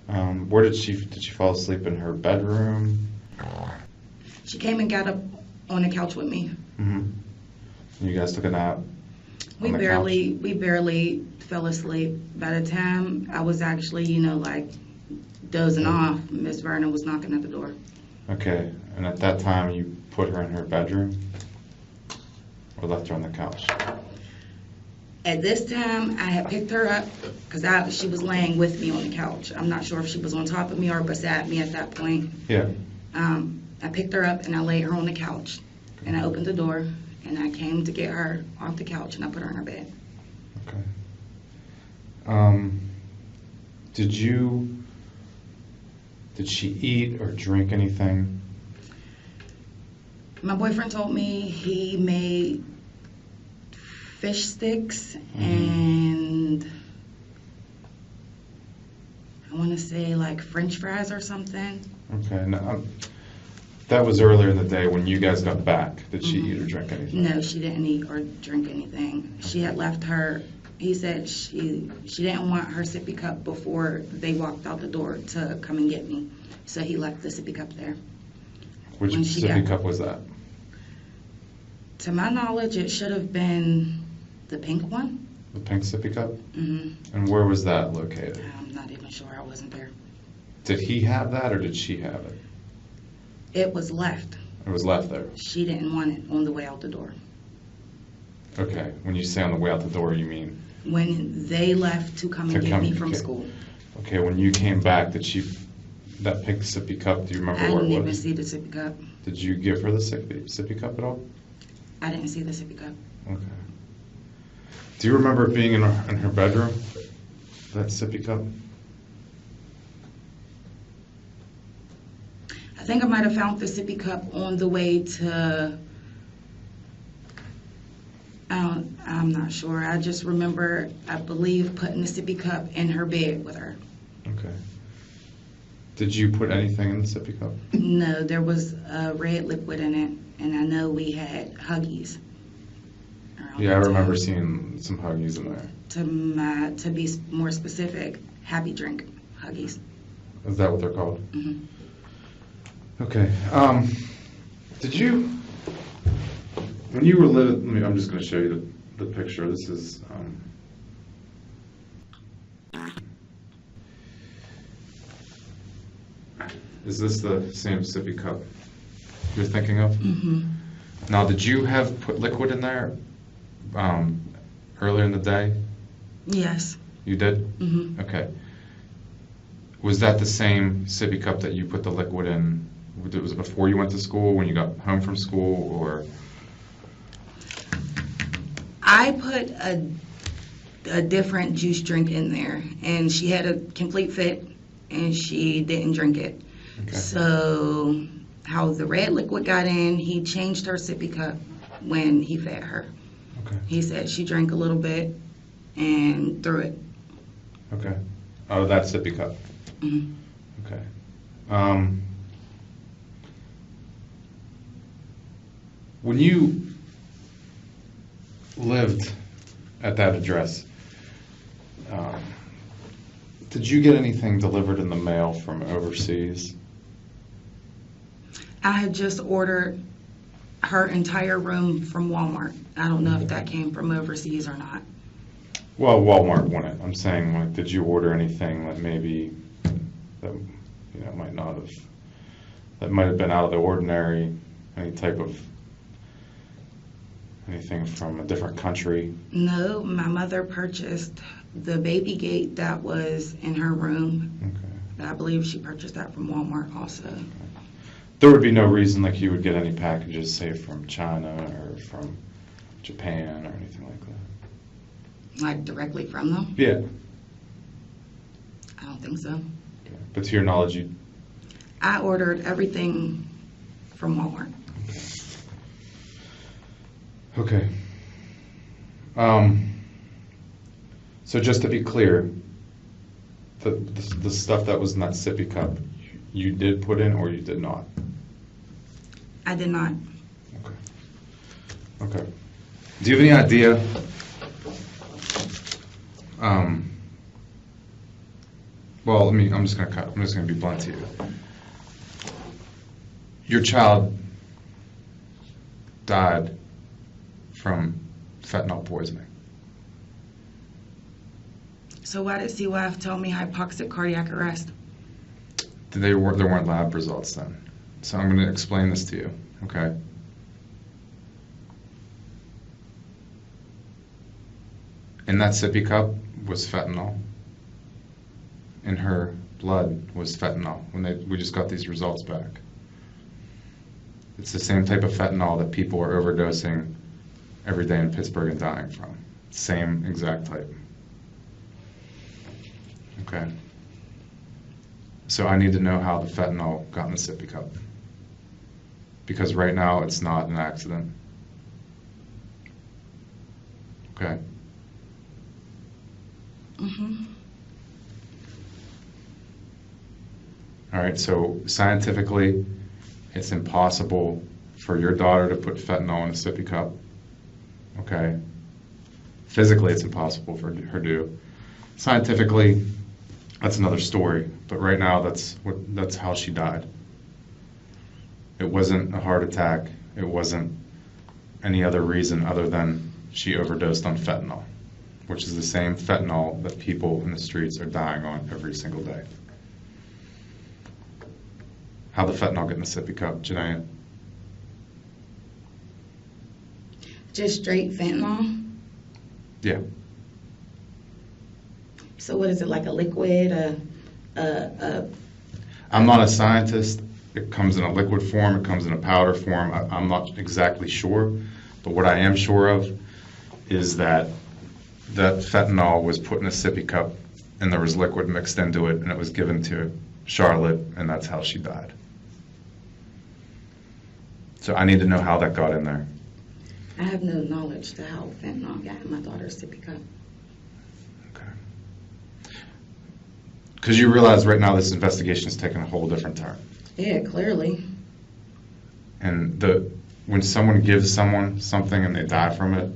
Where did she fall asleep in her bedroom? She came and got up on the couch with me. Mm-hmm. You guys took a nap? We barely fell asleep. By the time I was actually, like dozing off, Miss Vernon was knocking at the door. Okay, and at that time you put her in her bedroom or left her on the couch? At this time, I had picked her up because she was laying with me on the couch. I'm not sure if she was on top of me or beside me at that point. Yeah. I picked her up and I laid her on the couch, and I opened the door and I came to get her off the couch and I put her in her bed. Okay. Did she eat or drink anything? My boyfriend told me he made fish sticks and I want to say like French fries or something. Okay. Now, that was earlier in the day when you guys got back. Did she eat or drink anything? No, she didn't eat or drink anything. She had left her. He said she didn't want her sippy cup before they walked out the door to come and get me. So he left the sippy cup there. Which sippy cup was that? To my knowledge, it should have been the pink one. The pink sippy cup? Mm-hmm. And where was that located? I'm not even sure. I wasn't there. Did he have that or did she have it? It was left. It was left there. She didn't want it on the way out the door. Okay. When you say on the way out the door, you mean? When they left to come and get me from school. Okay, when you came back, that pink sippy cup, do you remember where it was? I didn't even see the sippy cup. Did you give her the sippy cup at all? I didn't see the sippy cup. Okay. Do you remember it being in her bedroom, that sippy cup? I think I might have found the sippy cup on the way to, I'm not sure. I just remember, I believe, putting the sippy cup in her bed with her. Okay. Did you put anything in the sippy cup? No, there was a red liquid in it, and I know we had Huggies. Yeah, I remember seeing some Huggies in there. To be more specific, Happy Drink Huggies. Is that what they're called? Mm-hmm. Okay. Did you, when you were living, I'm just going to show you the picture. This is, is this the same sippy cup you're thinking of? Mm-hmm. Now, did you have put liquid in there earlier in the day? Yes. You did? Mm-hmm. Okay. Was that the same sippy cup that you put the liquid in? Was it before you went to school, when you got home from school, or? I put a different juice drink in there, and she had a complete fit, and she didn't drink it. Okay. So how the red liquid got in, he changed her sippy cup when he fed her. Okay. He said she drank a little bit and threw it. Okay. Out of that sippy cup? Mm-hmm. Okay. When you lived at that address, did you get anything delivered in the mail from overseas? I had just ordered her entire room from Walmart. I don't know if that came from overseas or not. Well, Walmart won it. I'm saying, like, did you order anything that maybe that might have been out of the ordinary? Any type of anything from a different country? No, my mother purchased the baby gate that was in her room. Okay. I believe she purchased that from Walmart also. Okay. There would be no reason like you would get any packages, say, from China or from Japan or anything like that? Like directly from them? Yeah. I don't think so. Okay. But to your knowledge, I ordered everything from Walmart. Okay. So just to be clear, the stuff that was in that sippy cup, you did put in or you did not? I did not. Okay. Okay. Do you have any idea Well, I'm just gonna be blunt to you. Your child died from fentanyl poisoning. So why did CYF tell me hypoxic cardiac arrest? There weren't lab results then. So I'm going to explain this to you, okay? In that sippy cup was fentanyl. In her blood was fentanyl. We just got these results back. It's the same type of fentanyl that people are overdosing every day in Pittsburgh and dying from. Same exact type. Okay. So I need to know how the fentanyl got in the sippy cup. Because right now it's not an accident. Okay. Mm-hmm. All right, so scientifically, it's impossible for your daughter to put fentanyl in a sippy cup. Okay. Physically, it's impossible for her to do. Scientifically, that's another story. But right now, that's how she died. It wasn't a heart attack. It wasn't any other reason other than she overdosed on fentanyl, which is the same fentanyl that people in the streets are dying on every single day. How'd the fentanyl get in the sippy cup, Jhenea? Just straight fentanyl? Yeah. So what is it, like a liquid, I'm not a scientist. It comes in a liquid form. It comes in a powder form. I'm not exactly sure. But what I am sure of is that fentanyl was put in a sippy cup and there was liquid mixed into it and it was given to Charlotte and that's how she died. So I need to know how that got in there. I have no knowledge to how fentanyl got in my daughter's sippy cup. Okay. Because you realize right now this investigation is taking a whole different turn. Yeah, clearly. And when someone gives someone something and they die from it,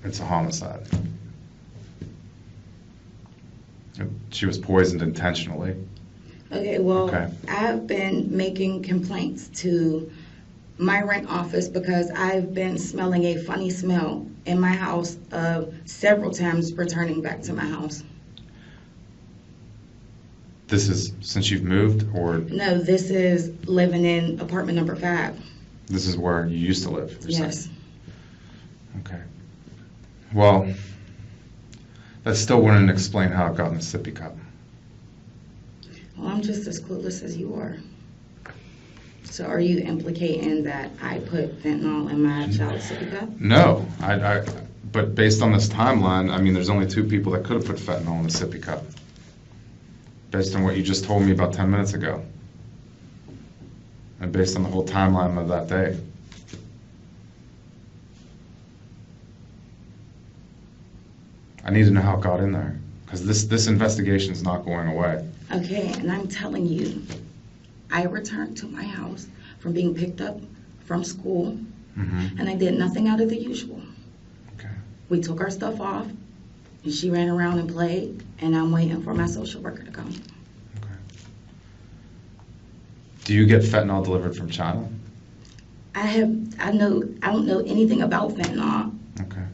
it's a homicide. She was poisoned intentionally. Okay, well, Okay. I've been making complaints to my rent office because I've been smelling a funny smell in my house several times returning back to my house. This is since you've moved, or No, this is living in apartment number 5. this is where you used to live? you're Yes. saying? Okay. Well, that still wouldn't explain how it got in the sippy cup. Well, I'm just as clueless as you are. So are you implicating that I put fentanyl in my child's sippy cup? No, but based on this timeline, I mean, there's only 2 people that could have put fentanyl in the sippy cup. Based on what you just told me about 10 minutes ago. And based on the whole timeline of that day. I need to know how it got in there. Because this investigation is not going away. Okay, and I'm telling you, I returned to my house from being picked up from school, and I did nothing out of the usual. Okay. We took our stuff off, and she ran around and played, and I'm waiting for my social worker to come. Okay. Do you get fentanyl delivered from China? I don't know anything about fentanyl. Okay.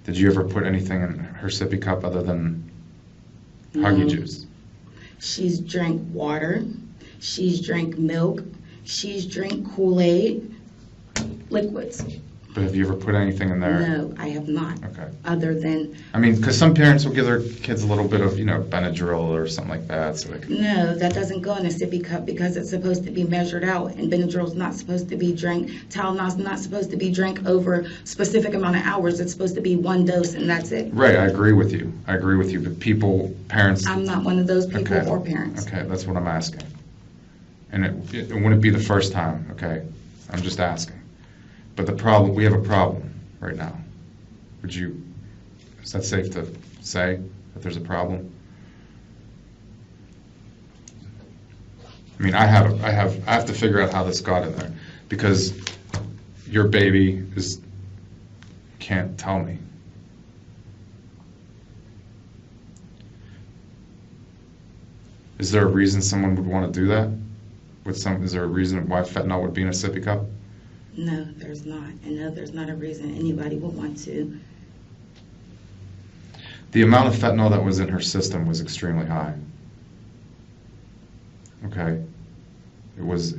Did you ever put anything in her sippy cup other than Huggy juice? She's drank water. She's drank milk. She's drank Kool-Aid, liquids. But have you ever put anything in there? No, I have not. Okay. Other than, I mean, because some parents will give their kids a little bit of, Benadryl or something like that, so they can. no, that doesn't go in a sippy cup because it's supposed to be measured out, and Benadryl's not supposed to be drank. Tylenol's not supposed to be drank over specific amount of hours. It's supposed to be 1 dose, and that's it. Right, I agree with you. But parents. I'm not one of those people Okay. or parents. Okay, that's what I'm asking. And it wouldn't be the first time, okay? I'm just asking. But we have a problem right now. Is that safe to say that there's a problem? I mean, I have to figure out how this got in there because your baby can't tell me. Is there a reason someone would want to do that? Is there a reason why fentanyl would be in a sippy cup? No, there's not. And no, there's not a reason anybody would want to. The amount of fentanyl that was in her system was extremely high. Okay? It was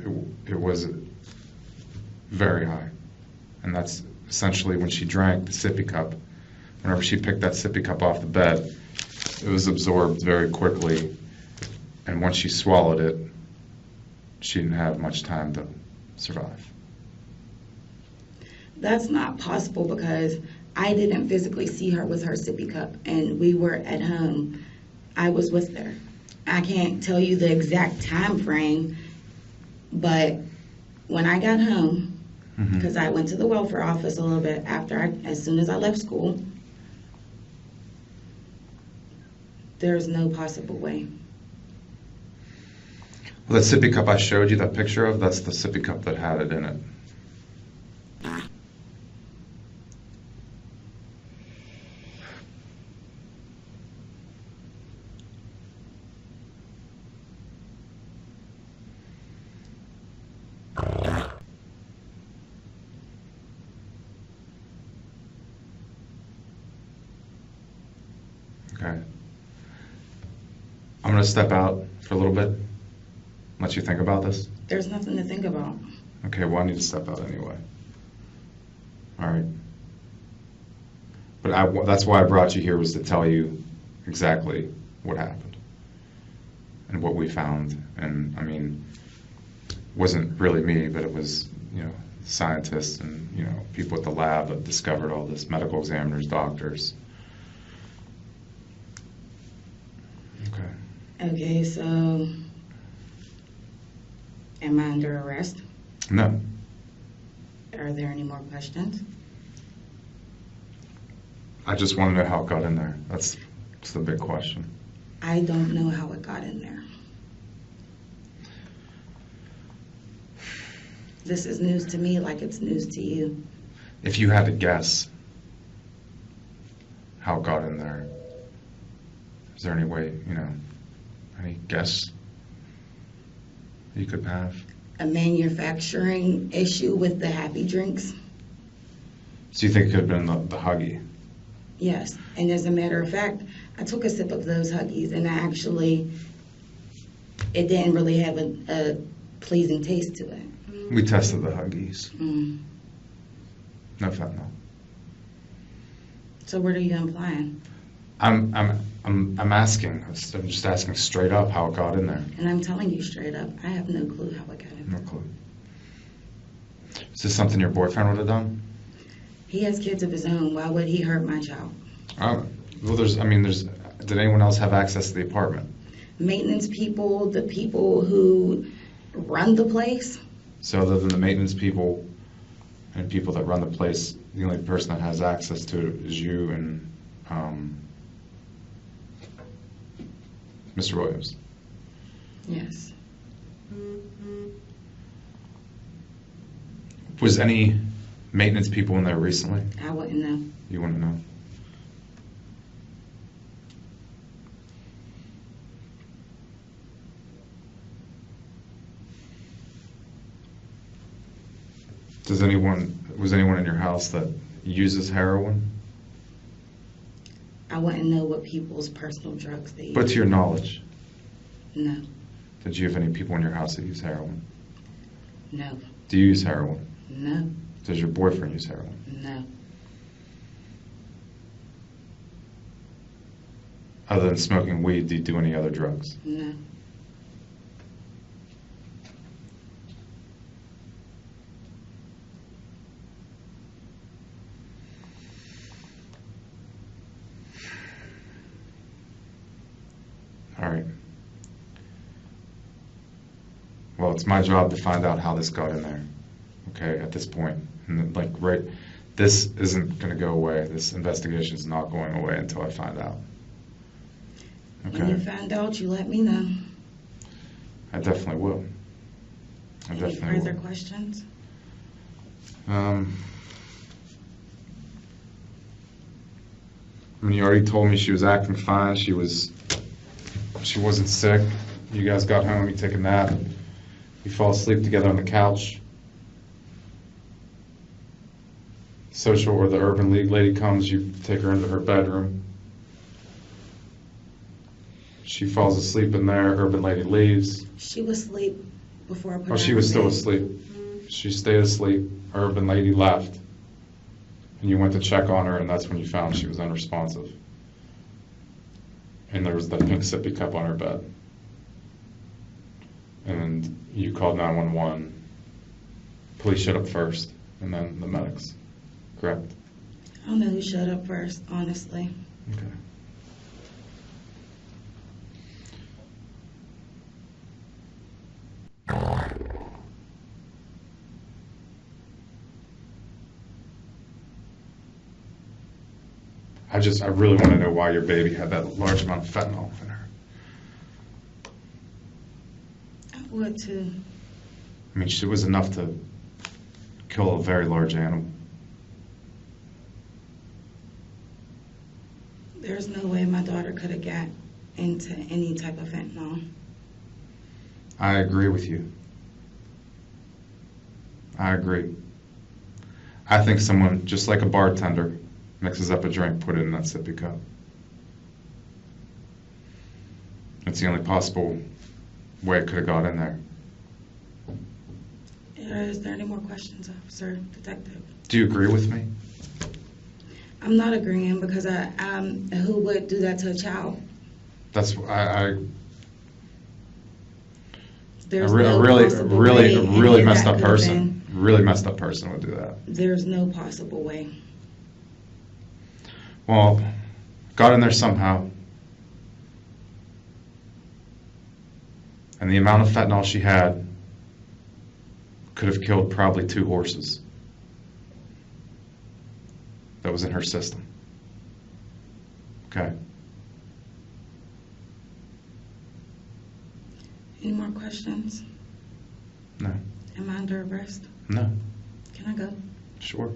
very high. And that's essentially when she drank the sippy cup. Whenever she picked that sippy cup off the bed, it was absorbed very quickly. And once she swallowed it, she didn't have much time to survive. That's not possible because I didn't physically see her with her sippy cup, and we were at home. I was with her. I can't tell you the exact time frame, but when I got home, because I went to the welfare office a little bit as soon as I left school, there's no possible way. Well, that sippy cup I showed you that picture of, that's the sippy cup that had it in it. Okay. I'm going to step out for a little bit, let you think about this. There's nothing to think about. Okay, well, I need to step out anyway. All right. But that's why I brought you here, was to tell you exactly what happened and what we found. And, I mean, it wasn't really me, but it was, scientists and, people at the lab that discovered all this, medical examiners, doctors. Okay, so am I under arrest? No. Are there any more questions? I just want to know how it got in there. That's the big question. I don't know how it got in there. This is news to me like it's news to you. If you had to guess how it got in there, is there any way, any guess you could have? A manufacturing issue with the happy drinks? So you think it could have been the Huggy? Yes, and as a matter of fact, I took a sip of those Huggies and it didn't really have a pleasing taste to it. We tested the Huggies. Mm. No fentanyl. So what are you implying? I'm asking. I'm just asking straight up how it got in there. And I'm telling you straight up, I have no clue how it got in. No clue. Is this something your boyfriend would have done? He has kids of his own. Why would he hurt my child? Well, did anyone else have access to the apartment? Maintenance people, the people who run the place. So other than the maintenance people and people that run the place, the only person that has access to it is you and Mr. Williams. Yes. Was any maintenance people in there recently? I wouldn't know. You wouldn't know? Was anyone in your house that uses heroin? I wouldn't know what people's personal drugs they use. But to your knowledge, No. did you have any people in your house that use heroin? No. Do you use heroin? No. Does your boyfriend use heroin? No. Other than smoking weed, do you do any other drugs? No. All right. Well, it's my job to find out how this got in there. Okay, at this point, and this isn't going to go away. This investigation is not going away until I find out. Okay. When you find out, you let me know. I definitely will. Any further questions? You already told me she was acting fine. She wasn't sick. You guys got home, you take a nap, you fall asleep together on the couch. Social or the Urban League lady comes, you take her into her bedroom. She falls asleep in there, Urban lady leaves. She was asleep before I put her Oh, she in was bed. still asleep. She stayed asleep, Urban lady left. And you went to check on her, and that's when you found she was unresponsive. And there was the pink sippy cup on her bed. And you called 911. Police showed up first, and then the medics. Correct? I don't know who showed up first, honestly. Okay. I really want to know why your baby had that large amount of fentanyl in her. I would too. I mean, it was enough to kill a very large animal. There's no way my daughter could have got into any type of fentanyl. I agree with you. I agree. I think someone, just like a bartender, mixes up a drink, put it in that sippy cup. It's the only possible way it could have got in there. Is there any more questions, officer, detective? Do you agree with me? I'm not agreeing because who would do that to a child? That's I There's a no really possible way any really of messed that up could have person. Really messed up person would do that. There's no possible way. Well, got in there somehow. And the amount of fentanyl she had could have killed probably 2 horses that was in her system. Okay. Any more questions? No. Am I under arrest? No. Can I go? Sure.